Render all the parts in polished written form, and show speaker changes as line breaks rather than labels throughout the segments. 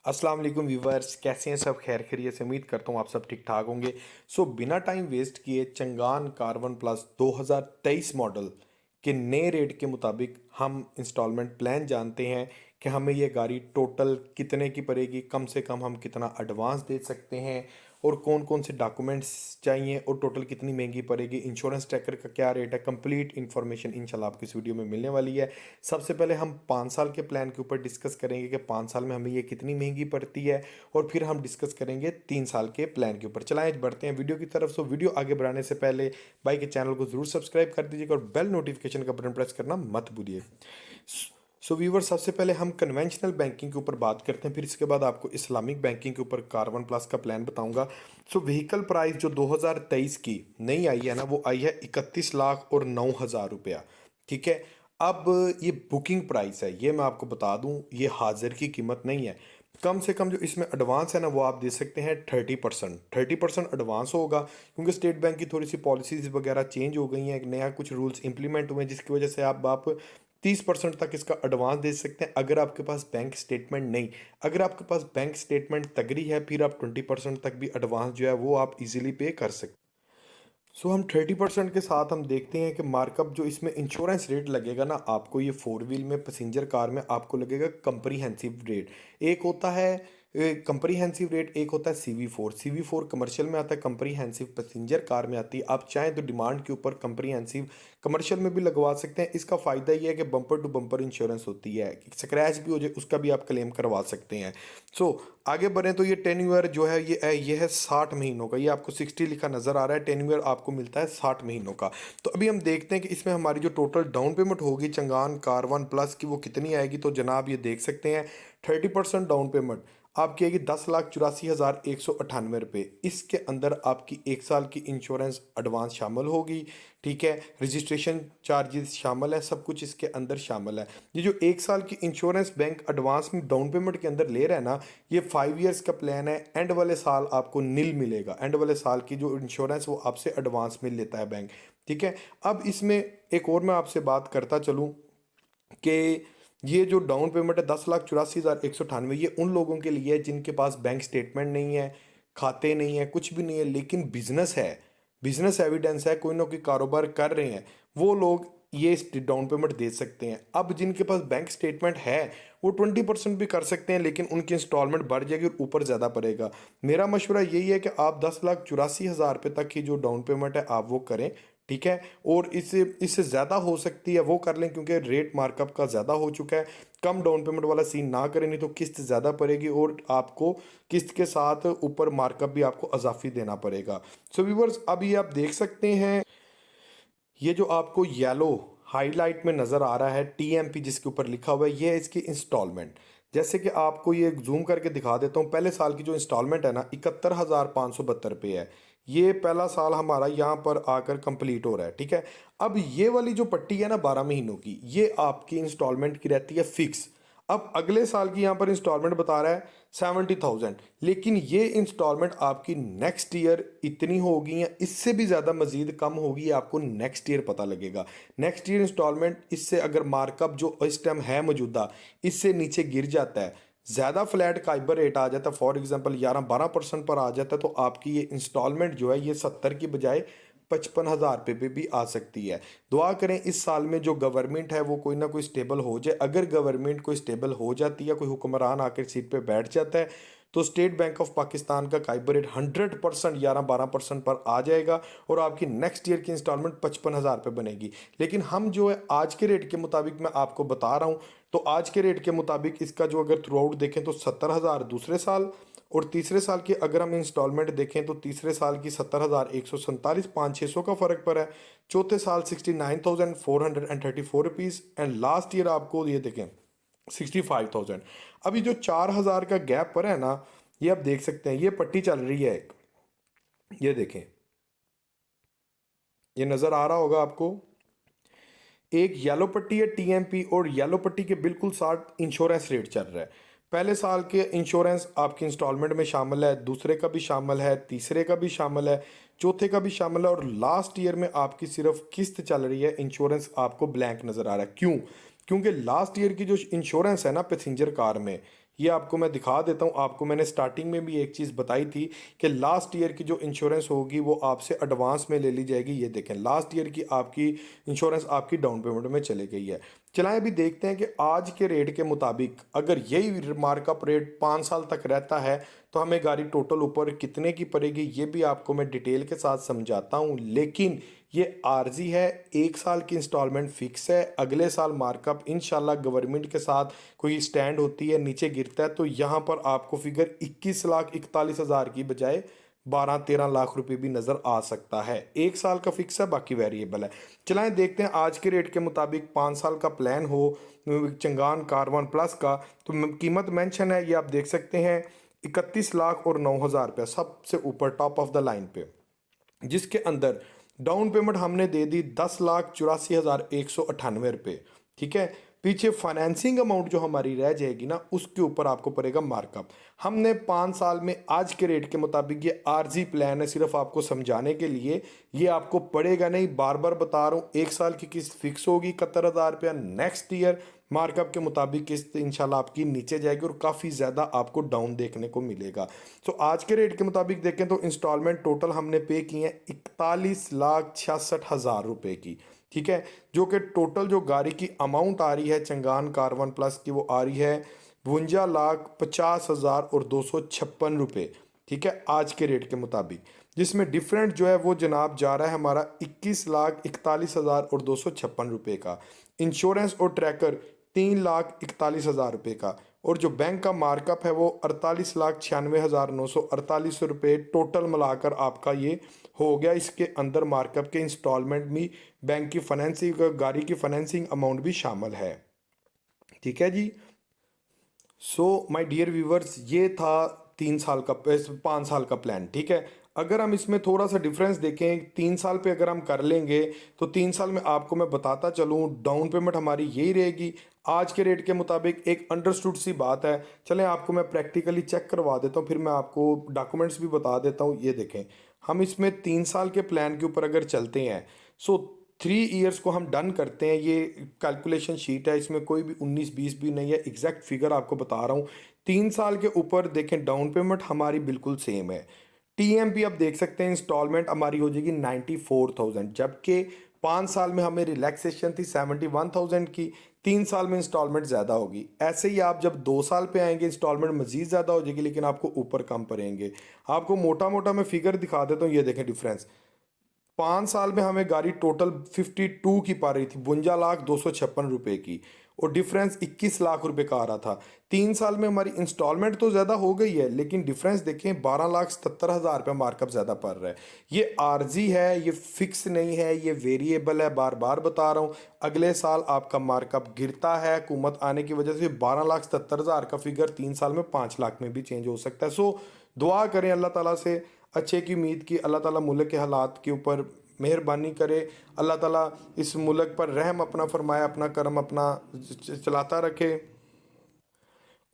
अस्सलाम वालेकुम व्यूवर्स, कैसे हैं सब? खैर खैरियत से उम्मीद करता हूँ आप सब ठीक ठाक होंगे। बिना टाइम वेस्ट किए चंगान कार्बन प्लस 2023 मॉडल के नए रेट के मुताबिक हम इंस्टॉलमेंट प्लान जानते हैं कि हमें ये गाड़ी टोटल कितने की पड़ेगी, कम से कम हम कितना एडवांस दे सकते हैं और कौन कौन से डॉक्यूमेंट्स चाहिए और टोटल कितनी महंगी पड़ेगी, इंश्योरेंस ट्रैकर का क्या रेट है। कंप्लीट इन्फॉर्मेशन इंशाल्लाह आपको इस वीडियो में मिलने वाली है। सबसे पहले हम 5 साल के प्लान के ऊपर डिस्कस करेंगे कि 5 साल में हमें ये कितनी महंगी पड़ती है, और फिर हम डिस्कस करेंगे 3 साल के प्लान के ऊपर। चलाएं बढ़ते हैं वीडियो की तरफ। वीडियो आगे बढ़ाने से पहले भाई के चैनल को जरूर सब्सक्राइब कर दीजिएगा और बेल नोटिफिकेशन का बटन प्रेस करना मत भूलिए। व्यूवर, सबसे पहले हम कन्वेंशनल बैंकिंग के ऊपर बात करते हैं, फिर इसके बाद आपको इस्लामिक बैंकिंग के ऊपर कार्बन प्लस का प्लान बताऊंगा। व्हीकल प्राइस जो 2023 की नई आई है ना, वो आई है 31,09,000 रुपया। ठीक है। अब ये बुकिंग प्राइस है, ये मैं आपको बता दूं, ये हाजिर की कीमत नहीं है। कम से कम जो इसमें एडवांस है ना, वो आप दे सकते हैं 30%। 30% एडवांस होगा, क्योंकि स्टेट बैंक की थोड़ी सी पॉलिसीज वगैरह चेंज हो गई हैं, एक नया कुछ रूल्स इंप्लीमेंट हुए हैं, जिसकी वजह से आप 30% तक इसका एडवांस दे सकते हैं अगर आपके पास बैंक स्टेटमेंट नहीं। अगर आपके पास बैंक स्टेटमेंट तगड़ी है, फिर आप 20% तक भी एडवांस जो है वो आप इजीली पे कर सकते हैं। हम 30% के साथ हम देखते हैं कि मार्कअप जो इसमें इंश्योरेंस रेट लगेगा ना आपको, ये 4 व्हील में पैसेंजर कार में आपको लगेगा कंप्रीहेंसिव रेट। एक होता है कंप्रीहेंसिव रेट, एक होता है CV4। CV4 कमर्शियल में आता है, कंप्रीहेंसिव पैसेंजर कार में आती है। आप चाहें तो डिमांड के ऊपर कंप्रीहेंसिव कमर्शियल में भी लगवा सकते हैं। इसका फ़ायदा ये है कि बम्पर टू बम्पर इंश्योरेंस होती है, स्क्रैच भी हो जाए उसका भी आप क्लेम करवा सकते हैं। आगे बढ़ें तो ये टेन्यूअर जो है ये है 60 महीनों का। ये आपको 60 लिखा नज़र आ रहा है, टेन्यूअर आपको मिलता है 60 महीनों का। तो अभी हम देखते हैं कि इसमें हमारी जो टोटल डाउन पेमेंट होगी चंगान कार्बन प्लस की, वो कितनी आएगी। तो जनाब ये देख सकते हैं 30% डाउन पेमेंट आपकी आएगी 10,84,198 रुपये। इसके अंदर आपकी 1 साल की इंश्योरेंस एडवांस शामिल होगी। ठीक है, रजिस्ट्रेशन चार्जेस शामिल है, सब कुछ इसके अंदर शामिल है। ये जो 1 साल की इंश्योरेंस बैंक एडवांस में डाउन पेमेंट के अंदर ले रहा है ना, ये 5 ईयर्स का प्लान है। एंड वाले साल आपको नील मिलेगा, एंड वाले साल की जो इंश्योरेंस वो आपसे एडवांस मिल लेता है बैंक। ठीक है। अब इसमें एक और मैं आपसे बात करता चलूँ कि ये जो डाउन पेमेंट है 10,84,198, ये उन लोगों के लिए है जिनके पास बैंक स्टेटमेंट नहीं है, खाते नहीं है, कुछ भी नहीं है, लेकिन बिजनेस है, बिजनेस एविडेंस है, कोई ना कोई कारोबार कर रहे हैं, वो लोग ये डाउन पेमेंट दे सकते हैं। अब जिनके पास बैंक स्टेटमेंट है वो 20% भी कर सकते हैं, लेकिन उनकी इंस्टॉलमेंट बढ़ जाएगी और ऊपर ज़्यादा पड़ेगा। मेरा मशवरा यही है कि आप 10,84,000 रुपये तक की जो डाउन पेमेंट है आप वो करें। ठीक है। और इससे इससे ज़्यादा हो सकती है वो कर लें, क्योंकि रेट मार्कअप का ज़्यादा हो चुका है। कम डाउन पेमेंट वाला सीन ना करें, नहीं तो किस्त ज़्यादा पड़ेगी और आपको किस्त के साथ ऊपर मार्कअप भी आपको अजाफी देना पड़ेगा। व्यूअर्स, अब ये आप देख सकते हैं, ये जो आपको येलो हाईलाइट में नज़र आ रहा है TMP जिसके ऊपर लिखा हुआ है, ये है इसकी इंस्टॉलमेंट। जैसे कि आपको ये जूम करके दिखा देता हूँ, पहले साल की जो इंस्टॉलमेंट है ना 71,572 है। ये पहला साल हमारा यहाँ पर आकर कंप्लीट हो रहा है। ठीक है। अब ये वाली जो पट्टी है ना 12 महीनों की, ये आपकी इंस्टॉलमेंट की रहती है फिक्स। अब अगले साल की यहाँ पर इंस्टॉलमेंट बता रहा है 70,000, लेकिन ये इंस्टॉलमेंट आपकी नेक्स्ट ईयर इतनी होगी या इससे भी ज़्यादा मजीद कम होगी, आपको नेक्स्ट ईयर पता लगेगा। नेक्स्ट ईयर इंस्टॉलमेंट इससे अगर मार्कअप जो इस टाइम है मौजूदा, इससे नीचे गिर जाता है, ज़्यादा फ्लैट काइबर रेट आ जाता है, फॉर एग्जांपल 11-12% पर आ जाता है, तो आपकी ये इंस्टॉलमेंट जो है ये 70 की बजाय 55,000 रुपये पे भी आ सकती है। दुआ करें इस साल में जो गवर्नमेंट है वो कोई ना कोई स्टेबल हो जाए। अगर गवर्नमेंट कोई स्टेबल हो जाती है, कोई हुक्मरान आकर सीट पे बैठ जाता है, तो स्टेट बैंक ऑफ पाकिस्तान का काइबर रेट 100% 11-12% पर आ जाएगा और आपकी नेक्स्ट ईयर की इंस्टॉलमेंट 55,000 रुपये बनेगी। लेकिन हम जो है आज के रेट के मुताबिक मैं आपको बता रहा हूँ, तो आज के रेट के मुताबिक इसका जो अगर थ्रू आउट देखें तो 70,000 दूसरे साल, और तीसरे साल की अगर हम इंस्टॉलमेंट देखें तो तीसरे साल की 70,147, 500-600 का फर्क पड़ा है। चौथे साल 69,434 रुपीज़, एंड लास्ट ईयर आपको ये देखें 65,000। अभी जो 4,000 का गैप पर है ना, ये आप देख सकते हैं, ये पट्टी चल रही है एक, ये देखें, ये नज़र आ रहा होगा आपको। एक येलो पट्टी है TMP, और येलो पट्टी के बिल्कुल साथ इंश्योरेंस रेट चल रहा है। पहले साल के इंश्योरेंस आपकी इंस्टॉलमेंट में शामिल है, दूसरे का भी शामिल है, तीसरे का भी शामिल है, चौथे का भी शामिल है, और लास्ट ईयर में आपकी सिर्फ किस्त चल रही है। इंश्योरेंस आपको ब्लैंक नज़र आ रहा है। क्यों? क्योंकि लास्ट ईयर की जो इंश्योरेंस है ना पैसेंजर कार में, ये आपको मैं दिखा देता हूँ। आपको मैंने स्टार्टिंग में भी एक चीज़ बताई थी कि लास्ट ईयर की जो इंश्योरेंस होगी वो आपसे एडवांस में ले ली जाएगी। ये देखें, लास्ट ईयर की आपकी इंश्योरेंस आपकी डाउन पेमेंट में चली गई है। चलाएं अभी देखते हैं कि आज के रेट के मुताबिक अगर यही मार्कअप रेट 5 साल तक रहता है तो हमें गाड़ी टोटल ऊपर कितने की पड़ेगी, ये भी आपको मैं डिटेल के साथ समझाता हूँ। लेकिन ये आर्जी है, 1 साल की इंस्टॉलमेंट फिक्स है। अगले साल मार्कअप इंशाल्लाह गवर्नमेंट के साथ कोई स्टैंड होती है, नीचे गिरता है, तो यहाँ पर आपको फिगर 21,41,000 की बजाय 12-13 लाख रुपए भी नज़र आ सकता है। 1 साल का फिक्स है, बाकी वेरिएबल है। चलाएं देखते हैं आज के रेट के मुताबिक 5 साल का प्लान हो चंगान कार 1+ का, तो कीमत मेंशन है, ये आप देख सकते हैं 31,09,000 रुपये सबसे ऊपर टॉप ऑफ द लाइन पे, जिसके अंदर डाउन पेमेंट हमने दे दी 10,84,198 रुपये। ठीक है, पीछे फाइनेंसिंग अमाउंट जो हमारी रह जाएगी ना, उसके ऊपर आपको पड़ेगा मार्कअप। हमने 5 साल में आज के रेट के मुताबिक, ये आरजी प्लान है सिर्फ आपको समझाने के लिए, ये आपको पड़ेगा नहीं, बार बार बता रहा हूँ। 1 साल की किस्त फिक्स होगी 71,000 रुपया। नेक्स्ट ईयर मार्कअप के मुताबिक किस्त इंशाल्लाह आपकी नीचे जाएगी और काफ़ी ज़्यादा आपको डाउन देखने को मिलेगा। तो आज के रेट के मुताबिक देखें तो इंस्टॉलमेंट टोटल हमने पे की है 41,66,000 रुपये की। ठीक है, जो कि टोटल जो गाड़ी की अमाउंट आ रही है चंगान कार 1+ की, वो आ रही है 52,50,256 रुपये। ठीक है, आज के रेट के मुताबिक, जिसमें डिफरेंट जो है वो जनाब जा रहा है हमारा 21,41,256 रुपये का। इंश्योरेंस और ट्रैकर 3,41,000 रुपये का, और जो बैंक का मार्कअप है वो 48,96,948 रुपये टोटल मिलाकर आपका ये हो गया। इसके अंदर मार्कअप के इंस्टॉलमेंट भी, बैंक की फाइनेंसिंग, गाड़ी की फाइनेंसिंग अमाउंट भी शामिल है। ठीक है जी। सो माय डियर व्यूवर्स, ये था 3 साल का 5 साल का प्लान। ठीक है, अगर हम इसमें थोड़ा सा डिफरेंस देखें, 3 साल पे अगर हम कर लेंगे तो 3 साल में आपको मैं बताता चलूँ डाउन पेमेंट हमारी यही रहेगी आज के रेट के मुताबिक। एक अंडरस्टूड सी बात है, चलें आपको मैं प्रैक्टिकली चेक करवा देता हूँ, फिर मैं आपको डॉक्यूमेंट्स भी बता देता हूँ। ये देखें, हम इसमें 3 साल के प्लान के ऊपर अगर चलते हैं, सो 3 ईयर्स को हम डन करते हैं। ये कैलकुलेशन शीट है, इसमें कोई भी 19-20 भी नहीं है, एग्जैक्ट फिगर आपको बता रहा हूँ। 3 साल के ऊपर देखें डाउन पेमेंट हमारी बिल्कुल सेम है। टीएमपी आप देख सकते हैं इंस्टॉलमेंट हमारी हो जाएगी 94,000, जबकि 5 साल में हमें रिलैक्सेशन थी 71,000 की। 3 साल में इंस्टॉलमेंट ज़्यादा होगी। ऐसे ही आप जब 2 साल पे आएंगे इंस्टॉलमेंट मज़ीद ज़्यादा हो जाएगी, लेकिन आपको ऊपर कम पड़ेंगे। आपको मोटा मोटा मैं फिगर दिखा देता हूँ, ये देखें डिफरेंस। 5 साल में हमें गाड़ी टोटल 52 की पा रही थी, 52,256 रुपये की, और डिफरेंस 21 लाख रुपए का आ रहा था। 3 साल में हमारी इंस्टॉलमेंट तो ज़्यादा हो गई है, लेकिन डिफरेंस देखें 12,77,000 रुपये मार्कअप ज़्यादा पड़ रहा है। ये आर्जी है, ये फिक्स नहीं है, ये वेरिएबल है। बार बार बता रहा हूँ, अगले साल आपका मार्कअप गिरता है हुकूमत आने की वजह से। 12,77,000 का फिगर 3 साल में 5 लाख में भी चेंज हो सकता है। सो दुआ करें अल्लाह ताला से, अच्छे की उम्मीद की, अल्लाह ताला मुल्क के हालात के ऊपर मेहरबानी करे, अल्लाह ताला इस मुल्क पर रहम अपना फरमाए, अपना करम अपना चलाता रखे,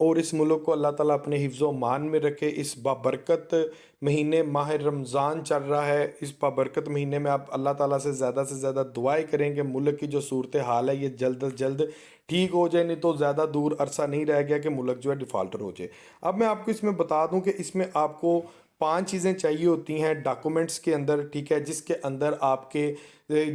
और इस मुल्क को अल्लाह ताला अपने हिफ्ज़ मान में रखे। इस बाबरकत महीने माह रमज़ान चल रहा है, इस बाबरकत महीने में आप अल्लाह ताला से ज़्यादा दुआएं करेंगे मुल्क की जो सूरत हाल है ये जल्द अज जल्द ठीक हो जाए, नहीं तो ज़्यादा दूर अरसा नहीं रह गया कि मुल्क जो है डिफ़ॉल्टर हो जाए। अब मैं आपको इसमें बता दूं कि इसमें आपको 5 चीज़ें चाहिए होती हैं डॉक्यूमेंट्स के अंदर। ठीक है, जिसके अंदर आपके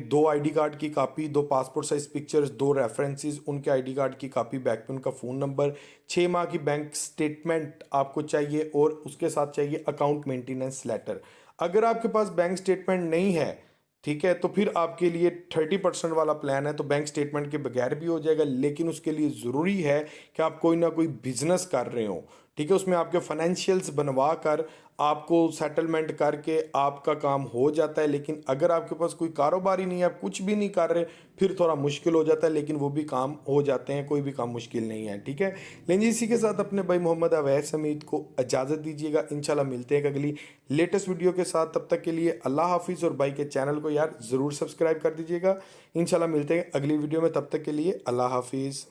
2 आईडी कार्ड की copy, 2 passport size pictures, 2 references, उनके आईडी कार्ड की कापी, बैक पे उनका फ़ोन नंबर, 6 माह की बैंक स्टेटमेंट आपको चाहिए, और उसके साथ चाहिए अकाउंट मेंटेनेंस लेटर। अगर आपके पास बैंक स्टेटमेंट नहीं है, ठीक है, तो फिर आपके लिए 30% वाला प्लान है, तो बैंक स्टेटमेंट के बगैर भी हो जाएगा, लेकिन उसके लिए ज़रूरी है कि आप कोई ना कोई बिजनेस कर रहे हो। ठीक है, उसमें आपके फाइनेंशियल्स बनवा कर आपको सेटलमेंट करके आपका काम हो जाता है। लेकिन अगर आपके पास कोई कारोबार ही नहीं है, आप कुछ भी नहीं कर रहे, फिर थोड़ा मुश्किल हो जाता है, लेकिन वो भी काम हो जाते हैं, कोई भी काम मुश्किल नहीं है। ठीक है, लेकिन इसी के साथ अपने भाई मोहम्मद अवैस हमीद को इजाज़त दीजिएगा। इंशाल्लाह मिलते हैं अगली लेटेस्ट वीडियो के साथ, तब तक के लिए अल्लाह हाफिज़। और भाई के चैनल को यार ज़रूर सब्सक्राइब कर दीजिएगा। इंशाल्लाह मिलते हैं अगली वीडियो में, तब तक के लिए अल्लाह हाफिज़।